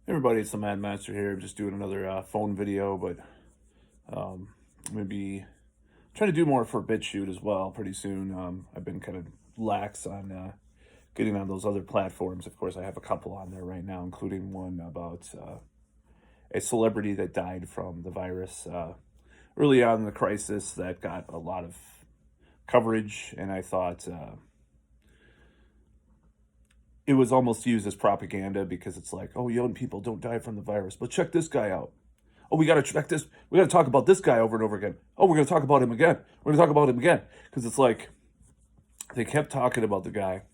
Hey everybody, it's the Mad Master here. I'm just doing another phone video, but I'm going to be trying to do more for BitChute as well pretty soon. I've been kind of lax on getting on those other platforms. Of course, I have a couple on there right now, including one about a celebrity that died from the virus early on in the crisis that got a lot of coverage, and I thought it was almost used as propaganda because it's like, oh, young people don't die from the virus, but check this guy out. Oh, we got to check this. We got to talk about this guy over and over again. Oh, we're going to talk about him again. We're going to talk about him again. Because it's like they kept talking about the guy.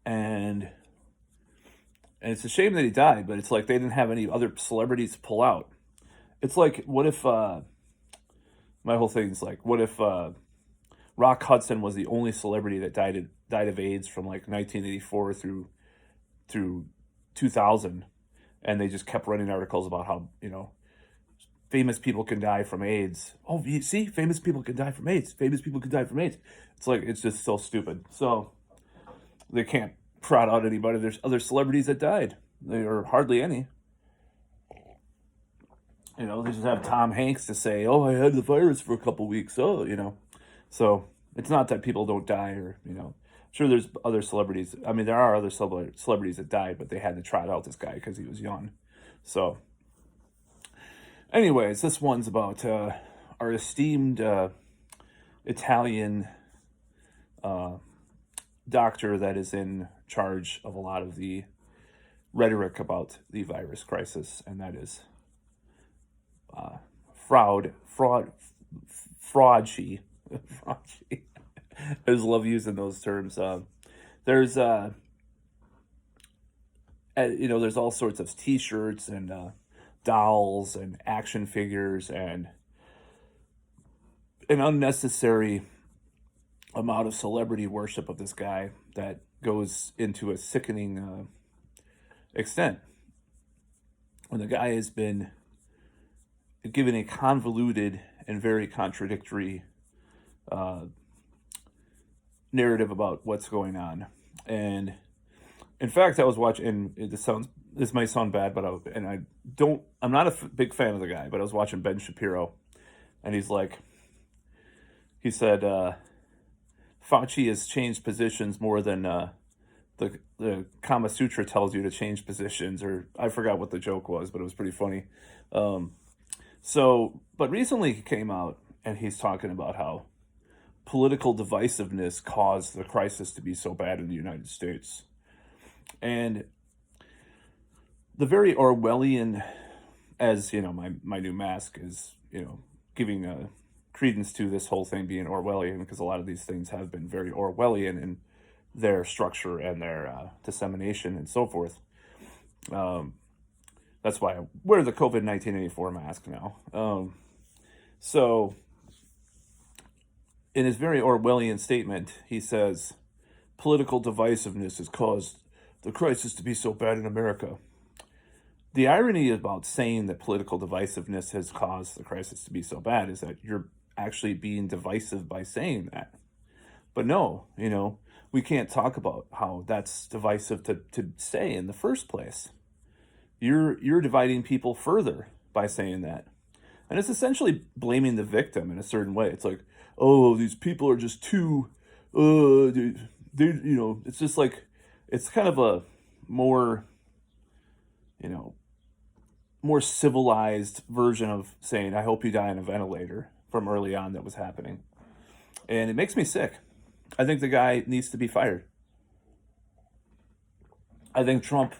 And it's a shame that he died, but it's like they didn't have any other celebrities to pull out. It's like, what if, my whole thing is like, what if Rock Hudson was the only celebrity that died of AIDS from like 1984 through 2000, and they just kept running articles about how, famous people can die from AIDS. Oh, you see, famous people can die from AIDS. Famous people can die from AIDS. It's like, it's just so stupid. So they can't prod out anybody. There's other celebrities that died. There are hardly any. They just have Tom Hanks to say, oh, I had the virus for a couple weeks. Oh. So it's not that people don't die or. Sure, there's other celebrities. I mean, there are other celebrities that died, but they had to trot out this guy because he was young. So anyways, this one's about our esteemed Italian doctor that is in charge of a lot of the rhetoric about the virus crisis, and that is Fraudci. Fraudci. Fraudci. I just love using those terms. There's there's all sorts of T-shirts and dolls and action figures and an unnecessary amount of celebrity worship of this guy that goes into a sickening extent. When the guy has been given a convoluted and very contradictory narrative about what's going on. And in fact, I was watching, and this might sound bad, but I'm not a big fan of the guy, but I was watching Ben Shapiro, and he said, Fauci has changed positions more than the Kama Sutra tells you to change positions, or I forgot what the joke was, but it was pretty funny. But recently he came out and he's talking about how political divisiveness caused the crisis to be so bad in the United States. And the very Orwellian, as my new mask is, giving credence to this whole thing being Orwellian, because a lot of these things have been very Orwellian in their structure and their dissemination and so forth. That's why I wear the COVID 1984 mask now. So, in his very Orwellian statement, he says, political divisiveness has caused the crisis to be so bad in America. The irony about saying that political divisiveness has caused the crisis to be so bad is that you're actually being divisive by saying that. But no, we can't talk about how that's divisive to say in the first place. You're dividing people further by saying that. And it's essentially blaming the victim in a certain way. It's like, oh, these people are just too, it's just like, it's kind of a more, more civilized version of saying, I hope you die on a ventilator from early on that was happening. And it makes me sick. I think the guy needs to be fired. I think Trump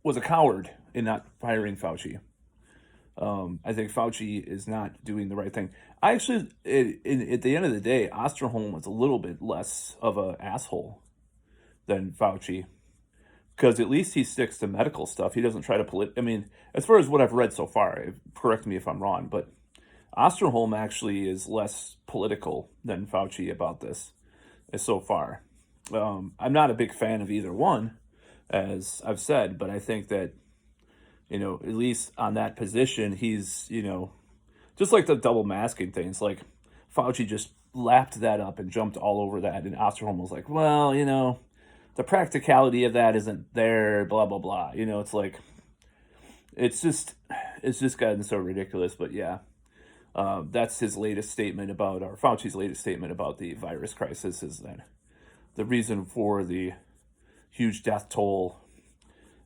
was a coward in not firing Fauci. I think Fauci is not doing the right thing. I actually, at the end of the day, Osterholm was a little bit less of an asshole than Fauci, because at least he sticks to medical stuff. He doesn't try to I mean, as far as what I've read so far, correct me if I'm wrong, but Osterholm actually is less political than Fauci about this so far. I'm not a big fan of either one, as I've said, but I think that, at least on that position, he's, just like the double masking thing. It's like Fauci just lapped that up and jumped all over that. And Osterholm was like, well, the practicality of that isn't there, blah, blah, blah. It's like, It's just gotten so ridiculous. But yeah, that's his latest statement about, or Fauci's latest statement about the virus crisis, is that the reason for the huge death toll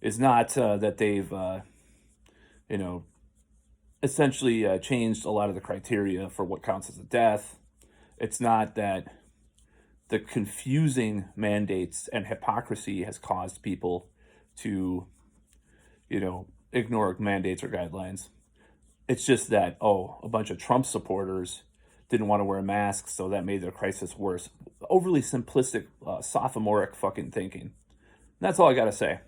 is not that they've, you know, essentially changed a lot of the criteria for what counts as a death. It's not that the confusing mandates and hypocrisy has caused people to, ignore mandates or guidelines. It's just that, oh, a bunch of Trump supporters didn't want to wear masks, so that made their crisis worse. Overly simplistic, sophomoric fucking thinking. That's all I got to say.